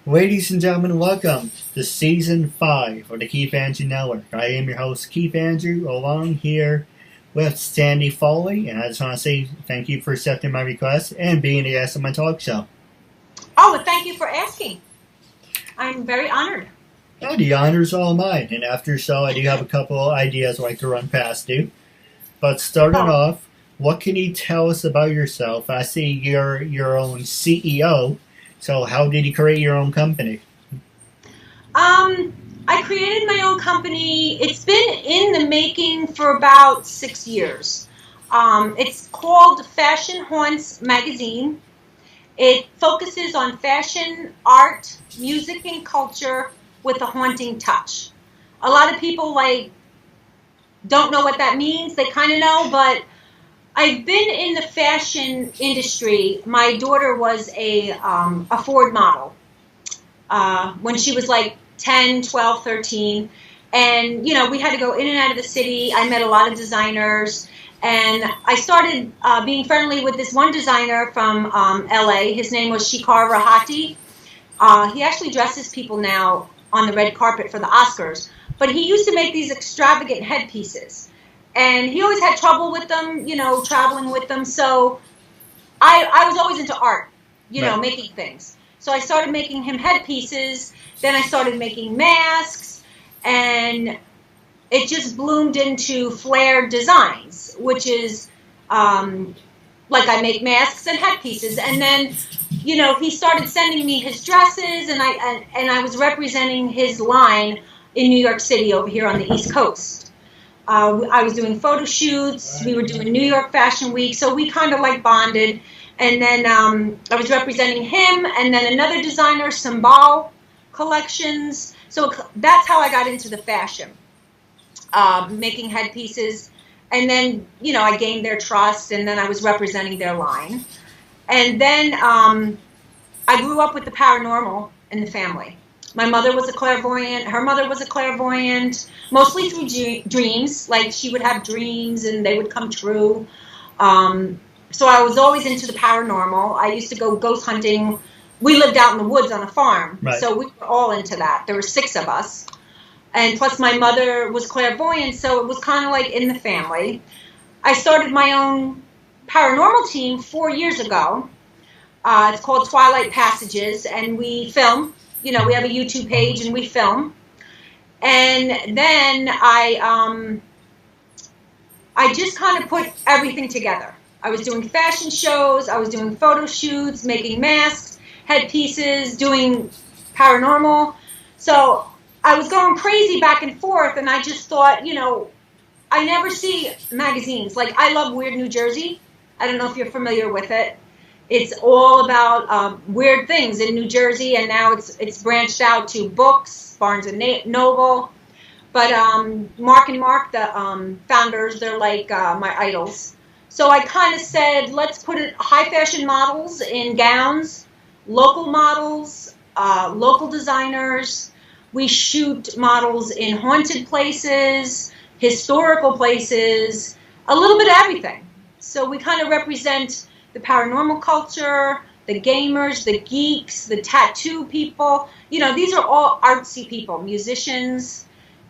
Ladies and gentlemen, welcome to Season 5 of the Keith Andrew Network. I am your host, Keith Andrew, along here with Sandy Foley, and I just want to say thank you for accepting my request and being a guest on my talk show. Oh, well, thank you for asking. I'm very honored. Oh, the honor is all mine, and after the show, I do have a couple of ideas I'd like to run past you. But starting off, what can you tell us about yourself? I see you're your own CEO. So how did you create your own company? I created my own company. It's been in the making for about 6 years. It's called Fashion Haunts Magazine. It focuses on fashion, art, music, and culture with a haunting touch. A lot of people don't know what that means. They kind of know, but I've been in the fashion industry. My daughter was a Ford model when she was like 10, 12, 13. And, we had to go in and out of the city. I met a lot of designers. And I started being friendly with this one designer from L.A. His name was Shikar Rahati. He actually dresses people now on the red carpet for the Oscars. But he used to make these extravagant headpieces. And he always had trouble with them, traveling with them. So I was always into art, Right. making things. So I started making him headpieces. Then I started making masks. And it just bloomed into flared designs, which is like I make masks and headpieces. And then, he started sending me his dresses. And I was representing his line in New York City over here on the East Coast. I was doing photo shoots. We were doing New York Fashion Week. So we kind of bonded. And then I was representing him and then another designer, Symbol Collections. So that's how I got into the fashion, making headpieces. And then, I gained their trust and then I was representing their line. And then I grew up with the paranormal in the family. My mother was a clairvoyant. Her mother was a clairvoyant, mostly through dreams. Like she would have dreams and they would come true. So I was always into the paranormal. I used to go ghost hunting. We lived out in the woods on a farm. Right. So we were all into that. There were 6 of us. And plus my mother was clairvoyant, so it was kind of like in the family. I started my own paranormal team 4 years ago. It's called Twilight Passages, and we film. We have a YouTube page and we film. And then I just kind of put everything together. I was doing fashion shows, I was doing photo shoots, making masks, headpieces, doing paranormal. So I was going crazy back and forth, and I just thought, I never see magazines. Like, I love Weird New Jersey. I don't know if you're familiar with it. It's all about weird things in New Jersey, and now it's branched out to books, Barnes and Noble. But Mark and Mark, the founders, they're like my idols. So I kind of said, let's put high fashion models in gowns, local models, local designers. We shoot models in haunted places, historical places, a little bit of everything. So we kind of represent the paranormal culture, the gamers, the geeks, the tattoo people. These are all artsy people, musicians,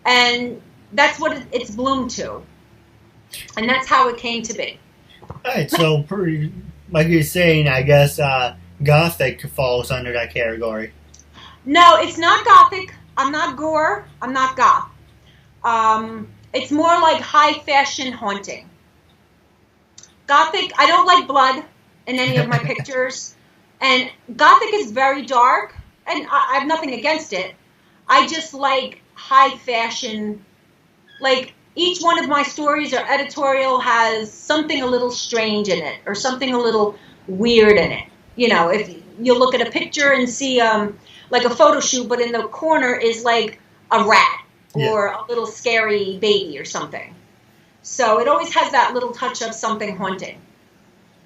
and that's what it's bloomed to. And that's how it came to be. All right, so like you're saying, I guess Gothic falls under that category. No, it's not Gothic. I'm not gore. I'm not goth. It's more like high fashion haunting. Gothic, I don't like blood in any of my pictures. And Gothic is very dark, and I have nothing against it. I just like high fashion. Like, each one of my stories or editorial has something a little strange in it or something a little weird in it. If you look at a picture and see like a photo shoot, but in the corner is like a rat or a little scary baby or something. So it always has that little touch of something haunting.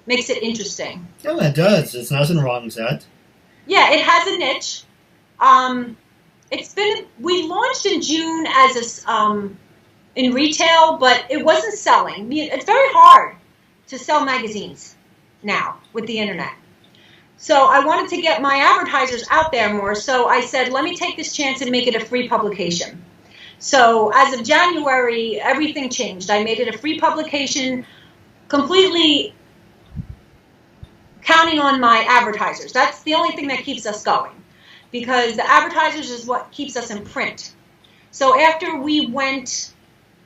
Makes it interesting. Oh, it does. There's nothing wrong with that. Yeah, it has a niche. We launched in June as in retail, but it wasn't selling. It's very hard to sell magazines now with the internet. So I wanted to get my advertisers out there more. So I said, let me take this chance and make it a free publication. So as of January, everything changed. I made it a free publication, completely counting on my advertisers. That's the only thing that keeps us going, because the advertisers is what keeps us in print. So after we went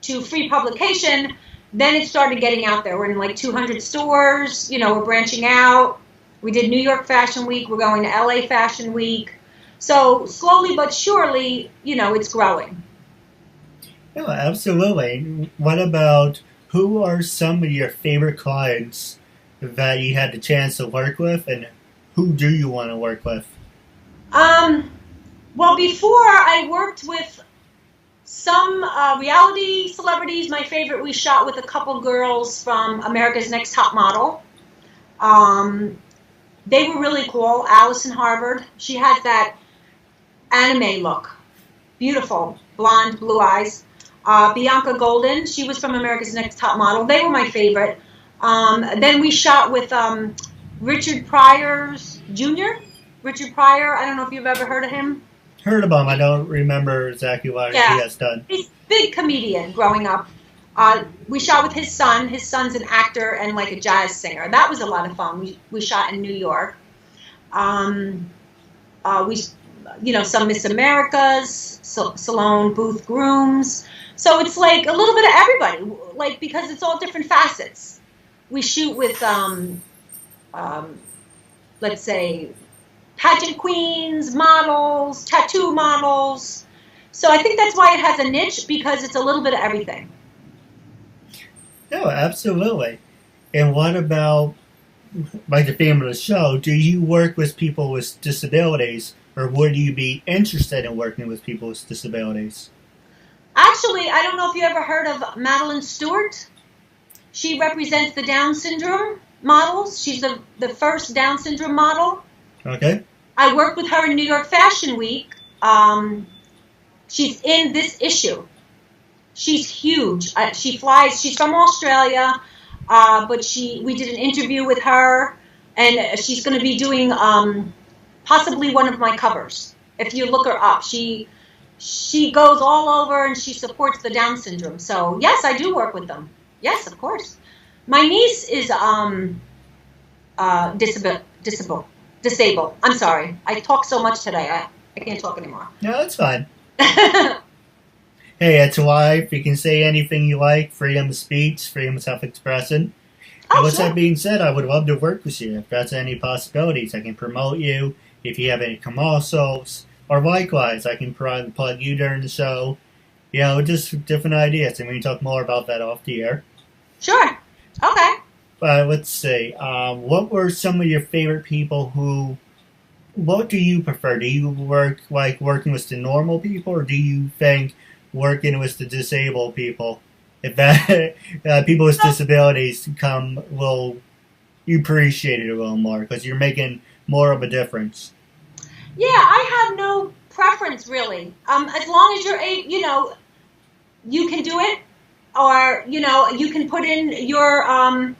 to free publication, then it started getting out there. We're in like 200 stores, we're branching out. We did New York Fashion Week. We're going to LA Fashion Week. So slowly but surely, it's growing. Yeah, absolutely. What about, who are some of your favorite clients that you had the chance to work with, and who do you want to work with? Well, before I worked with some reality celebrities. My favorite, we shot with a couple girls from America's Next Top Model. They were really cool. Allison Harvard, she has that anime look. Beautiful, blonde, blue eyes. Bianca Golden, she was from America's Next Top Model. They were my favorite. Then we shot with Richard Pryor Jr. Richard Pryor, I don't know if you've ever heard of him. Heard of him. I don't remember exactly what he has done. He's a big comedian growing up. We shot with his son. His son's an actor and like a jazz singer. That was a lot of fun. We shot in New York. Some Miss Americas, Salone Booth grooms. So it's like a little bit of everybody, like, because it's all different facets. We shoot with, let's say, pageant queens, models, tattoo models. So I think that's why it has a niche, because it's a little bit of everything. No, absolutely. And what about, like the theme of the show, do you work with people with disabilities, or would you be interested in working with people with disabilities? Actually, I don't know if you ever heard of Madeline Stewart. She represents the Down syndrome models. She's the first Down syndrome model. Okay. I worked with her in New York Fashion Week. She's in this issue. She's huge. She flies. She's from Australia, but we did an interview with her, and she's going to be doing possibly one of my covers. If you look her up, she goes all over and she supports the Down syndrome. So yes, I do work with them. Yes, of course. My niece is disabled. I'm sorry. I talk so much today. I can't talk anymore. No, that's fine. Hey, it's life. You can say anything you like. Freedom of speech, freedom of self-expression. And with that being said, I would love to work with you. If that's any possibilities, I can promote you. If you have any commercials, or likewise, I can plug you during the show. Just different ideas. And we can talk more about that off the air. Sure. Okay. Let's see. What were some of your favorite people what do you prefer? Do you like working with the normal people, or do you think working with the disabled people, if that people with disabilities you appreciate it a little more because you're making more of a difference? Yeah, I have no preference really. As long as you're you can do it, or you can put in your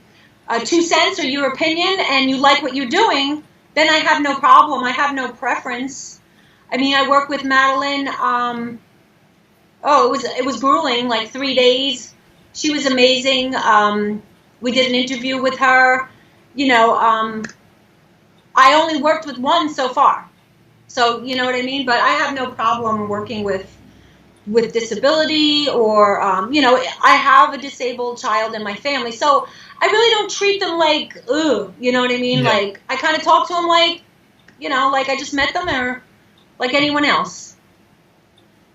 2 cents or your opinion, and you like what you're doing, then I have no problem. I have no preference. I mean, I work with Madeline. It was grueling, like 3 days. She was amazing. We did an interview with her. I only worked with one so far. So, you know what I mean? But I have no problem working with disability, or, I have a disabled child in my family. So I really don't treat them like, ugh, you know what I mean? Yeah. Like, I kind of talk to them like, like I just met them, or like anyone else.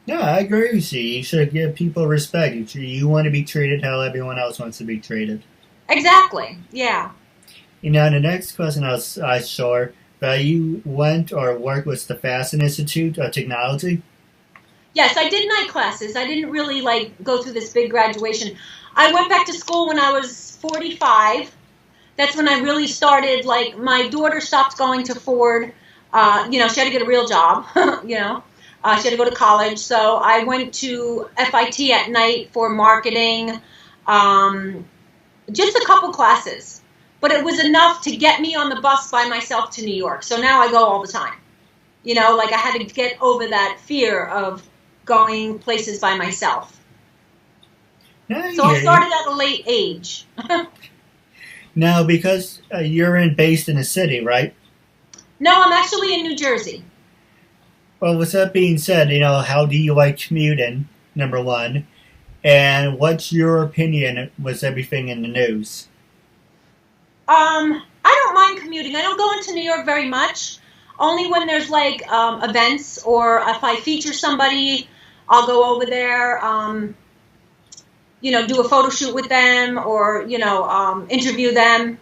Yeah, I agree with you. You should give people respect. You want to be treated how everyone else wants to be treated. Exactly, yeah. The next question I was sure that you went or worked with the Fashion Institute of Technology. Yes, I did night classes. I didn't really go through this big graduation. I went back to school when I was 45. That's when I really started. My daughter stopped going to Ford. She had to get a real job. She had to go to college. So I went to FIT at night for marketing. Just a couple classes. but it was enough to get me on the bus by myself to New York. So now I go all the time. You know, like I had to get over that fear of going places by myself. So I started at a late age. Now, because you're based in a city, right? No, I'm actually in New Jersey. Well, with that being said, you know, how do you like commuting, number one? And what's your opinion with everything in the news? I don't mind commuting. I don't go into New York very much. Only when there's like events, or if I feature somebody, I'll go over there, you know, do a photo shoot with them, or, you know, interview them.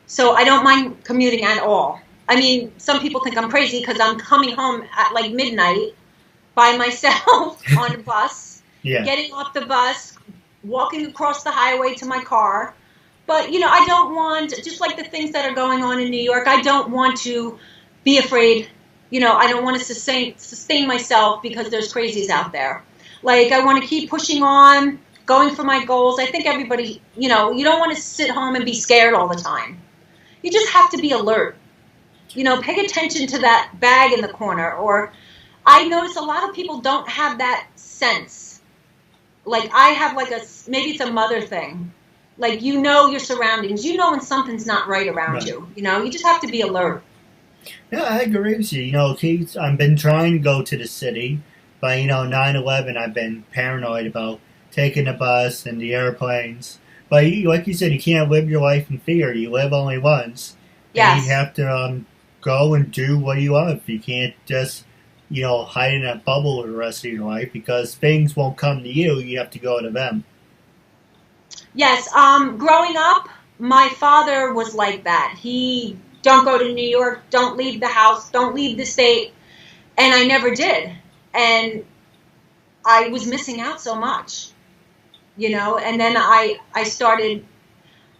So I don't mind commuting at all. I mean, some people think I'm crazy because I'm coming home at like midnight by myself on a bus, getting off the bus, walking across the highway to my car. But, you know, I don't want, just like the things that are going on in New York, I don't want to be afraid. You know, I don't want to sustain myself because there's crazies out there. Like, I want to keep pushing on, going for my goals. I think everybody, you know, you don't want to sit home and be scared all the time. You just have to be alert. You know, pay attention to that bag in the corner. Or I notice a lot of people don't have that sense. Like, I have like maybe it's a mother thing. Like, you know your surroundings. You know when something's not right around you. You know, you just have to be alert. Yeah, I agree with you. You know, Keith, I've been trying to go to the city, but, you know, 9/11, I've been paranoid about taking the bus and the airplanes. But like you said, you can't live your life in fear. You live only once. Yes. And you have to go and do what you love. You can't just, you know, hide in a bubble the rest of your life, because things won't come to you. You have to go to them. Yes. Growing up, my father was like that. He, don't go to New York, don't leave the house, don't leave the state. And I never did. And I was missing out so much, you know. And then I started,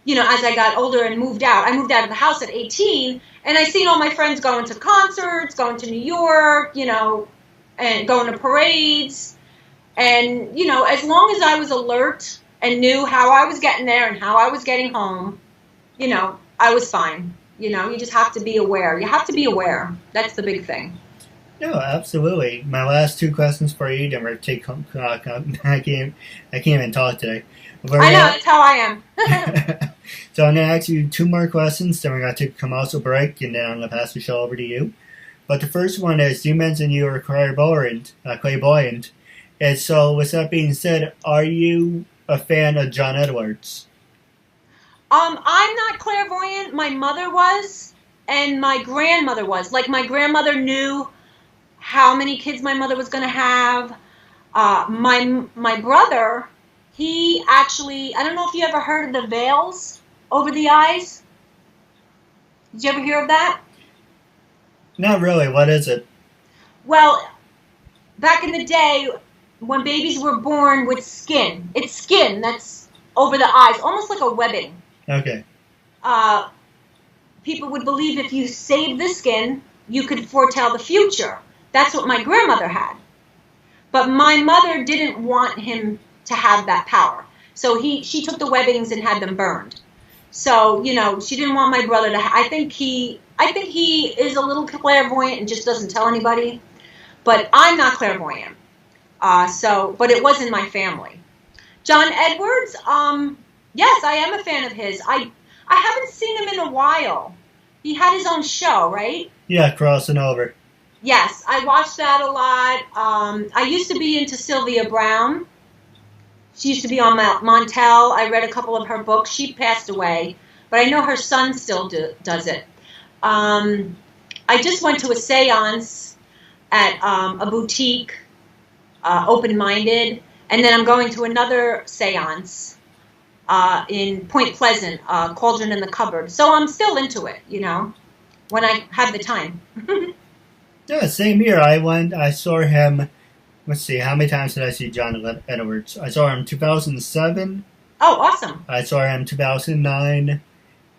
you know, as I got older and moved out. I moved out of the house at 18, and I seen all my friends going to concerts, going to New York, you know, and going to parades. And, you know, as long as I was alert and knew how I was getting there and how I was getting home, you know, I was fine. You know, you just have to be aware. You have to be aware. That's the big thing. No, absolutely. My last two questions for you, then we're take. I can't even talk today. I know, that's how I am. So I'm gonna ask you two more questions, then we're gonna take a commercial break, and then I'm gonna pass the show over to you. But the first one is, you mentioned you were clairvoyant, and so with that being said, are you a fan of John Edwards? I'm not clairvoyant. My mother was, and my grandmother was. Like, my grandmother knew how many kids my mother was going to have. My brother, he actually, I don't know if you ever heard of the veils over the eyes. Did you ever hear of that? Not really. What is it? Well, back in the day, when babies were born with skin, it's skin that's over the eyes, almost like a webbing. Okay. People would believe if you saved the skin, you could foretell the future. That's what my grandmother had. But my mother didn't want him to have that power. So she took the webbings and had them burned. So, you know, she didn't want my brother to I think he is a little clairvoyant and just doesn't tell anybody. But I'm not clairvoyant. But it was in my family. John Edwards, yes, I am a fan of his. I haven't seen him in a while. He had his own show, right? Yeah, Crossing Over. Yes, I watched that a lot. I used to be into Sylvia Browne. She used to be on Montel. I read a couple of her books. She passed away, but I know her son still does it. I just went to a seance at a boutique, Open Minded, and then I'm going to another seance in Point Pleasant, Cauldron in the Cupboard. So I'm still into it, you know, when I have the time. Yeah, same here. I saw him, let's see, how many times did I see John Edwards? I saw him 2007. Oh, awesome. I saw him 2009,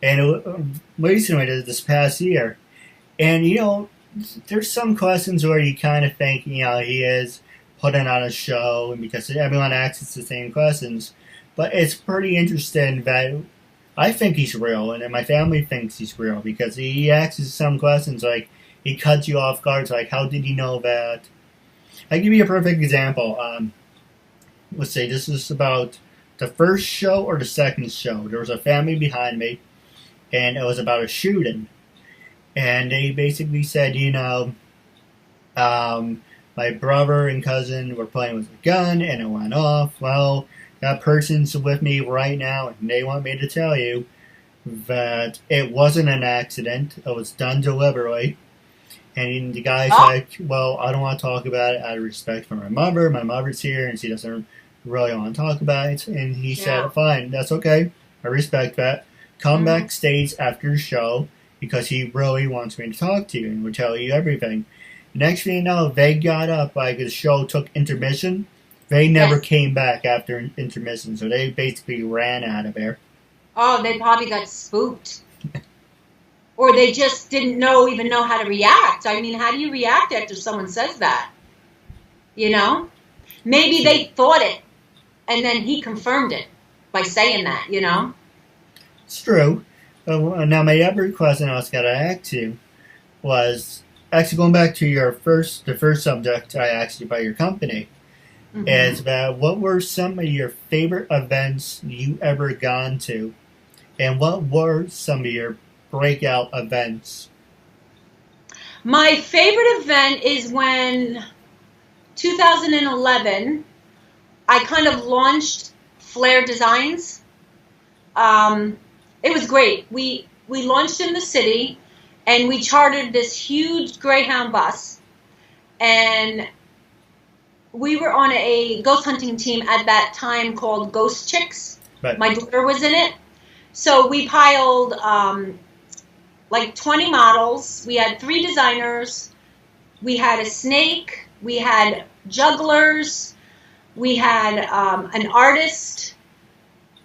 and recently, this past year. And, you know, there's some questions where you kind of think, you know, he is putting on a show, and because everyone asks the same questions. But it's pretty interesting that I think he's real, and then my family thinks he's real because he asks us some questions like he cuts you off guard, like how did you know that? I'll give you a perfect example. Let's say this is about the first show or the second show. There was a family behind me, and it was about a shooting. And they basically said, my brother and cousin were playing with a gun, and it went off. Well, that person's with me right now, and they want me to tell you that it wasn't an accident. It was done deliberately. And the guy's like, well, I don't want to talk about it out of respect for my mother. My mother's here, and she doesn't really want to talk about it. And he said, fine, that's okay. I respect that. Come backstage after the show because he really wants me to talk to you and will tell you everything. Next thing you know, they got up, like the show took intermission. They never came back after intermission, so they basically ran out of there. Oh, they probably got spooked. Or they just didn't even know how to react. I mean, how do you react after someone says that? Maybe they thought it, and then he confirmed it by saying that, It's true. Now, my other question I was going to ask you was, actually going back to the first subject I asked you about your company, is that what were some of your favorite events you ever gone to? And what were some of your breakout events? My favorite event is when 2011 I kind of launched Flair Designs. It was great. We launched in the city and we chartered this huge Greyhound bus, and we were on a ghost hunting team at that time called Ghost Chicks. Right. My daughter was in it. So we piled like 20 models. We had 3 designers. We had a snake. We had jugglers. We had an artist.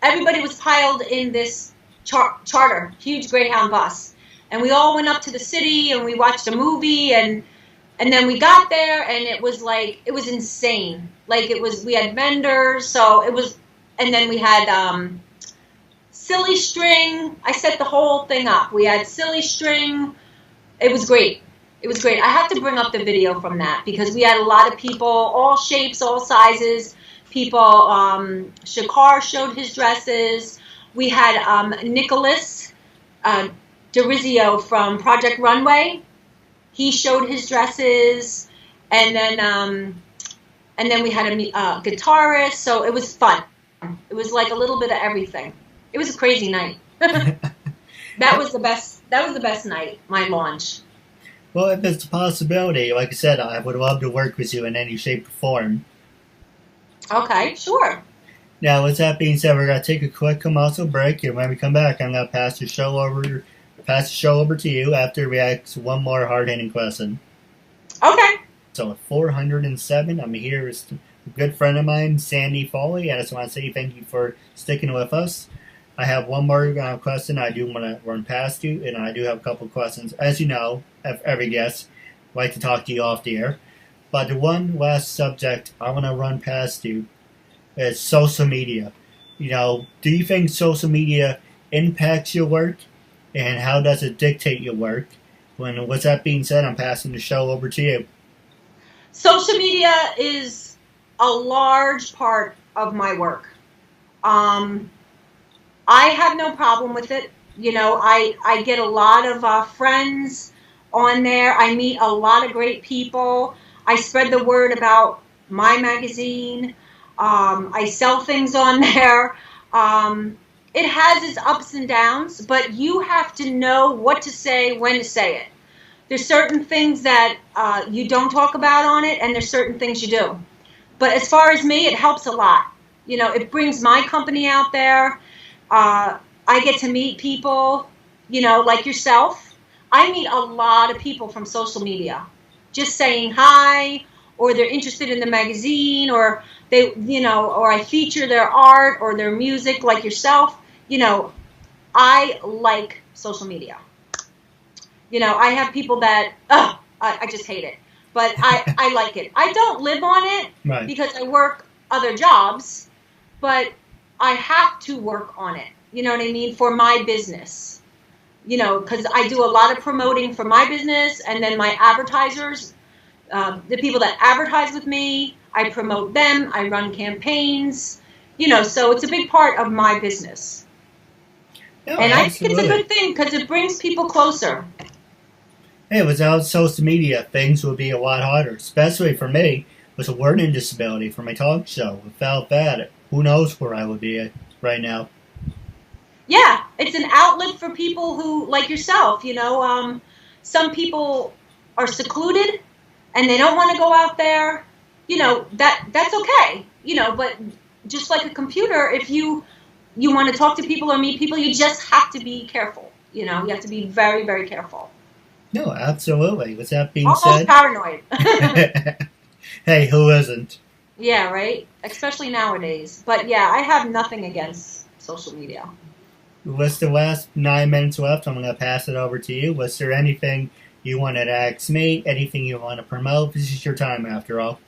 Everybody was piled in this charter, huge Greyhound bus. And we all went up to the city and we watched a movie, and then we got there and it was insane. We had vendors, so it was, and then we had silly string. I set the whole thing up. We had silly string. It was great. It was great. I have to bring up the video from that because we had a lot of people, all shapes, all sizes. People, Shakar showed his dresses. We had Nicholas DeRizio from Project Runway. He showed his dresses, and then we had a guitarist. So it was fun. It was like a little bit of everything. It was a crazy night. That was the best. That was the best night. My launch. Well, if it's a possibility, like I said, I would love to work with you in any shape or form. Okay, sure. Now, with that being said, we're gonna take a quick commercial break, and when we come back, I'm gonna pass the show over to you after we ask one more hard-hitting question. Okay. So at 407, I'm here with a good friend of mine, Sandy Foley. I just want to say thank you for sticking with us. I have one more question I do want to run past you, and I do have a couple of questions. As you know, every guest like to talk to you off the air. But the one last subject I want to run past you is social media. Do you think social media impacts your work, and how does it dictate your work? With that being said, I'm passing the show over to you. Social media is a large part of my work. I have no problem with it. I get a lot of friends on there. I meet a lot of great people. I spread the word about my magazine. I sell things on there. It has its ups and downs, but you have to know what to say, when to say it. There's certain things that you don't talk about on it, and there's certain things you do. But as far as me, it helps a lot. It brings my company out there. I get to meet people, like yourself. I meet a lot of people from social media, just saying hi, or they're interested in the magazine, or they, or I feature their art or their music, like yourself. I like social media. I have people that, I just hate it, but I like it. I don't live on it because I work other jobs, but I have to work on it. You know what I mean? For my business. Because I do a lot of promoting for my business, and then my advertisers, the people that advertise with me, I promote them, I run campaigns, so it's a big part of my business. No, and absolutely. I think it's a good thing because it brings people closer. Hey, without social media, things would be a lot harder, especially for me with a learning disability for my talk show. Without that, who knows where I would be right now. Yeah, it's an outlet for people who, like yourself, some people are secluded and they don't want to go out there. That's okay. But just like a computer, if you want to talk to people or meet people, you just have to be careful. You have to be very, very careful. No, absolutely. With that being Almost said, paranoid. hey, who isn't? Yeah, right? Especially nowadays. But yeah, I have nothing against social media. With the last 9 minutes left, I'm going to pass it over to you. Was there anything you wanted to ask me? Anything you want to promote? This is your time, after all.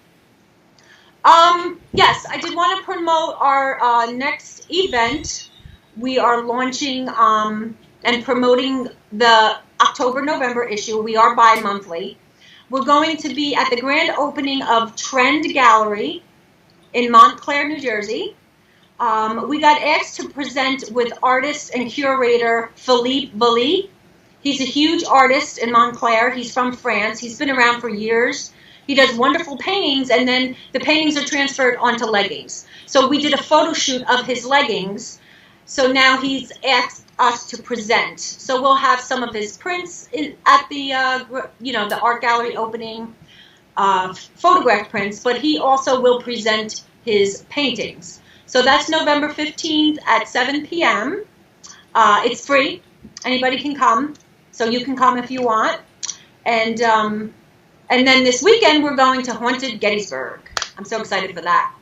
Yes, I did want to promote our next event. We are launching and promoting the October-November issue. We are bi-monthly. We're going to be at the grand opening of Trend Gallery in Montclair, New Jersey. We got asked to present with artist and curator Philippe Vallee. He's a huge artist in Montclair. He's from France. He's been around for years. He does wonderful paintings, and then the paintings are transferred onto leggings. So we did a photo shoot of his leggings. So now he's asked us to present. So we'll have some of his prints at the the art gallery opening, photographed prints, but he also will present his paintings. So that's November 15th at 7 p.m. It's free. Anybody can come. So you can come if you want. And then this weekend we're going to Haunted Gettysburg. I'm so excited for that.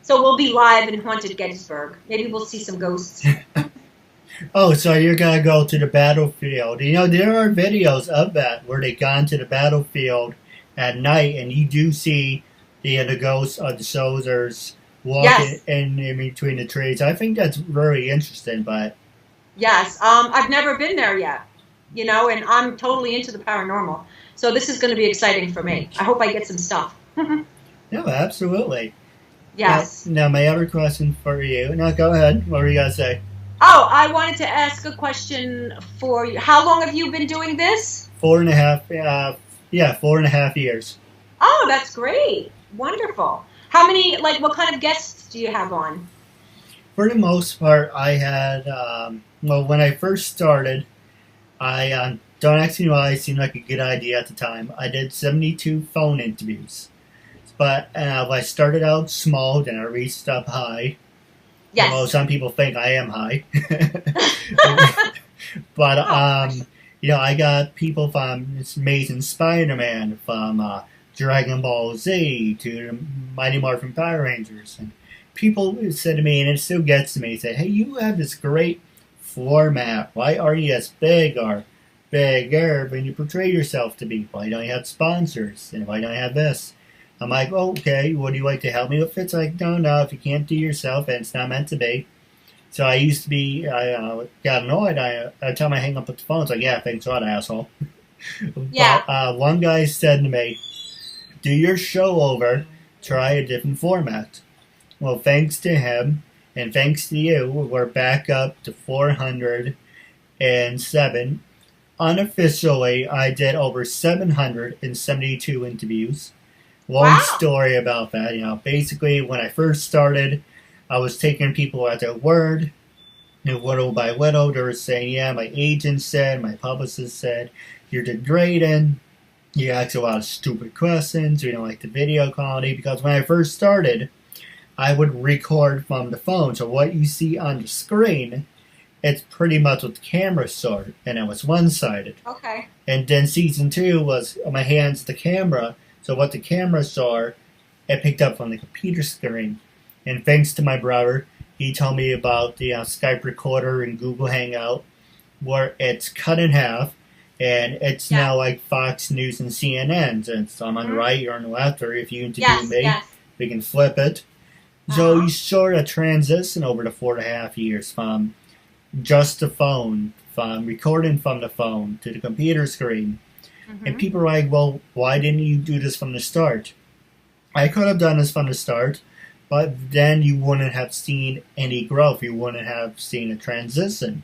So we'll be live in Haunted Gettysburg. Maybe we'll see some ghosts. Oh, so you're going to go to the battlefield. There are videos of that where they've gone to the battlefield at night, and you do see the ghosts of the soldiers walking in between the trees. I think that's very interesting, but... Yes, I've never been there yet, and I'm totally into the paranormal. So this is going to be exciting for me. I hope I get some stuff. No, absolutely. Yes. Now, my other question for you... No, go ahead. What were you going to say? Oh, I wanted to ask a question for you. How long have you been doing this? 4.5 years. Oh, that's great. Wonderful. How many, what kind of guests do you have on? For the most part, I had, when I first started, I don't ask me why, it seemed like a good idea at the time. I did 72 phone interviews. But I started out small, then I reached up high. Yes. Well, some people think I am high. But, I got people from Amazing Spider-Man, from Dragon Ball Z to Mighty Morphin Power Rangers. And people said to me, and it still gets to me, said, hey, you have this great format. Why are you as big or bigger when you portray yourself to be? Why don't you have sponsors? And why don't you have this? I'm like, oh, okay, would you like to help me with it? It's like, no, if you can't do yourself, and it's not meant to be. So I used to be, I got annoyed. Every time I hang up with the phone, it's like, yeah, thanks a lot, asshole. Yeah. But one guy said to me, do your show over, try a different format. Well, thanks to him, and thanks to you, we're back up to 407. Unofficially, I did over 772 interviews. Long story about that. Basically, when I first started, I was taking people at their word. And little by little, they were saying, yeah, my agent said, my publicist said, you're degrading. You ask a lot of stupid questions. We don't like the video quality. Because when I first started, I would record from the phone. So what you see on the screen, it's pretty much what the camera saw. And it was one-sided. Okay. And then season 2 was my hands to the camera. So what the camera saw, it picked up on the computer screen. And thanks to my brother, he told me about the Skype recorder and Google Hangout, where it's cut in half, and it's now like Fox News and CNN's. And so I'm on the right, you're on the left, or if you interview me, we can flip it. So you sort of transition over the 4.5 years from just the phone, from recording from the phone to the computer screen. And people are like, well, why didn't you do this from the start? I could have done this from the start, but then you wouldn't have seen any growth. You wouldn't have seen a transition.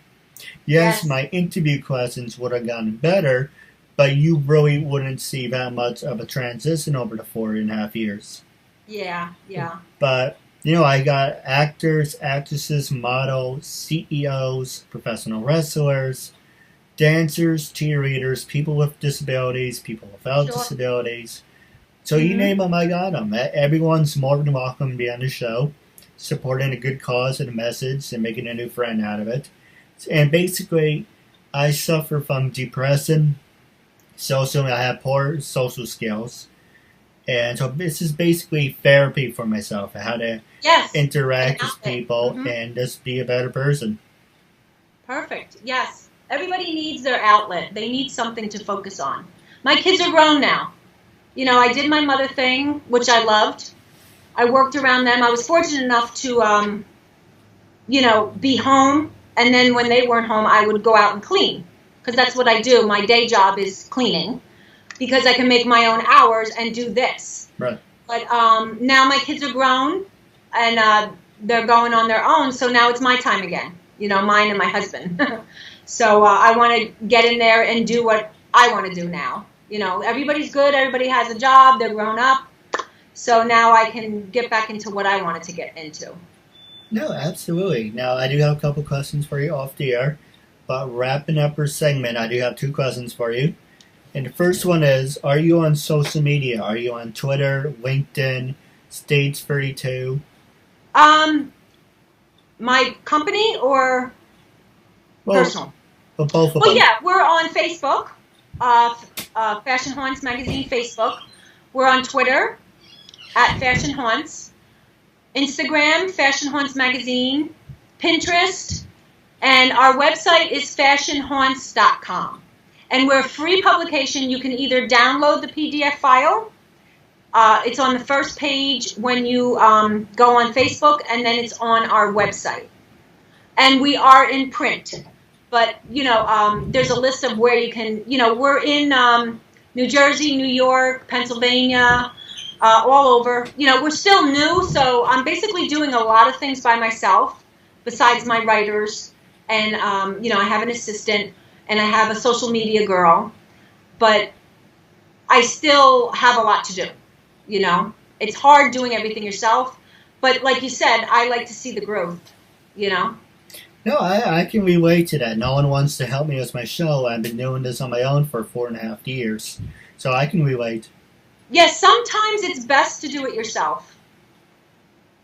Yes, my interview questions would have gotten better, but you really wouldn't see that much of a transition over the 4.5 years. Yeah. But, I got actors, actresses, models, CEOs, professional wrestlers, dancers, cheerleaders, people with disabilities, people without disabilities. So you name them, I got them. Everyone's more than welcome to be on the show, supporting a good cause and a message and making a new friend out of it. And basically, I suffer from depression. Socially, I have poor social skills. And so this is basically therapy for myself, how to interact with people and just be a better person. Perfect. Yes. Everybody needs their outlet. They need something to focus on. My kids are grown now. I did my mother thing, which I loved. I worked around them. I was fortunate enough to, be home. And then when they weren't home, I would go out and clean. Because that's what I do. My day job is cleaning. Because I can make my own hours and do this. Right. But now my kids are grown. And they're going on their own. So now it's my time again. Mine and my husband. So I want to get in there and do what I want to do now. Everybody's good. Everybody has a job. They're grown up. So now I can get back into what I wanted to get into. No, absolutely. Now, I do have a couple questions for you off the air. But wrapping up our segment, I do have 2 questions for you. And the first one is, are you on social media? Are you on Twitter, LinkedIn, Stage 32? My company or personal? Well, both of them. Well, yeah, we're on Facebook, Fashion Haunts Magazine Facebook. We're on Twitter, @Fashion Haunts. Instagram, Fashion Haunts Magazine. Pinterest. And our website is fashionhaunts.com. And we're a free publication. You can either download the PDF file. It's on the first page when you go on Facebook, and then it's on our website. And we are in print. But, there's a list of where you can, we're in New Jersey, New York, Pennsylvania, all over. We're still new, so I'm basically doing a lot of things by myself besides my writers. And, I have an assistant, and I have a social media girl. But I still have a lot to do, It's hard doing everything yourself. But like you said, I like to see the growth, No, I can relate to that. No one wants to help me with my show. I've been doing this on my own for 4.5 years. So I can relate. Yes, sometimes it's best to do it yourself.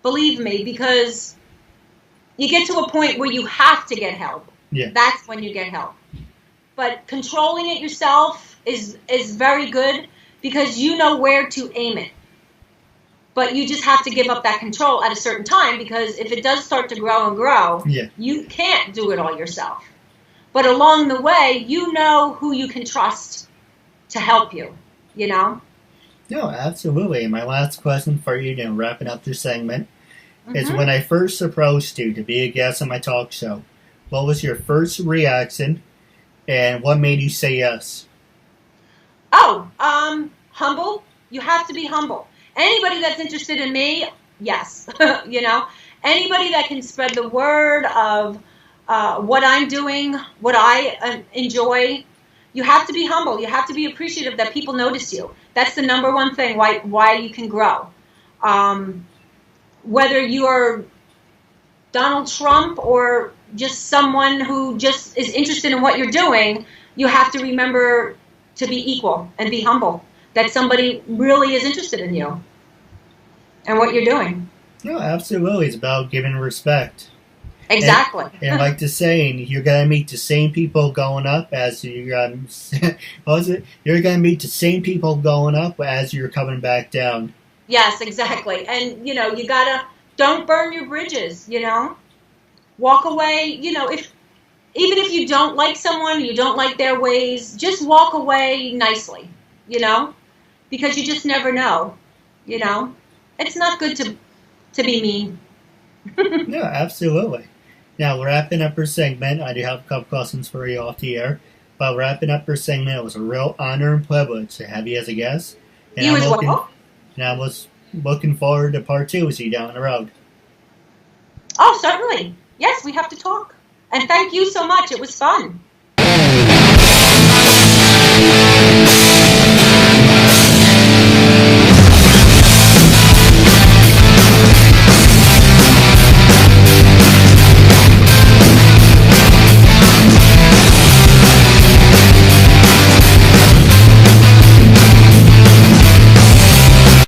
Believe me, because you get to a point where you have to get help. Yeah. That's when you get help. But controlling it yourself is very good because you know where to aim it. But you just have to give up that control at a certain time because if it does start to grow and grow, you can't do it all yourself. But along the way, you know who you can trust to help you, No, absolutely. And my last question for you, wrapping up this segment, is when I first approached you to be a guest on my talk show, what was your first reaction and what made you say yes? Oh, humble. You have to be humble. Anybody that's interested in me, yes. Anybody that can spread the word of what I'm doing, what I enjoy, you have to be humble. You have to be appreciative that people notice you. That's the number one thing why you can grow. Whether you're Donald Trump or just someone who just is interested in what you're doing, you have to remember to be equal and be humble. That somebody really is interested in you and what you're doing. No, absolutely. It's about giving respect. Exactly. And like the saying, you're going to meet the same people going up as you're going to meet the same people going up as you're coming back down. Yes, exactly. And, you got to, don't burn your bridges, Walk away, even if you don't like someone, you don't like their ways, just walk away nicely, because you just never know, It's not good to be mean. No, absolutely. Now, wrapping up our segment, I do have a couple questions for you off the air. But wrapping up our segment, it was a real honor and privilege to have you as a guest. And You as well? And I was looking forward to part 2 with you down the road. Oh, certainly. Yes, we have to talk. And thank you so much. It was fun.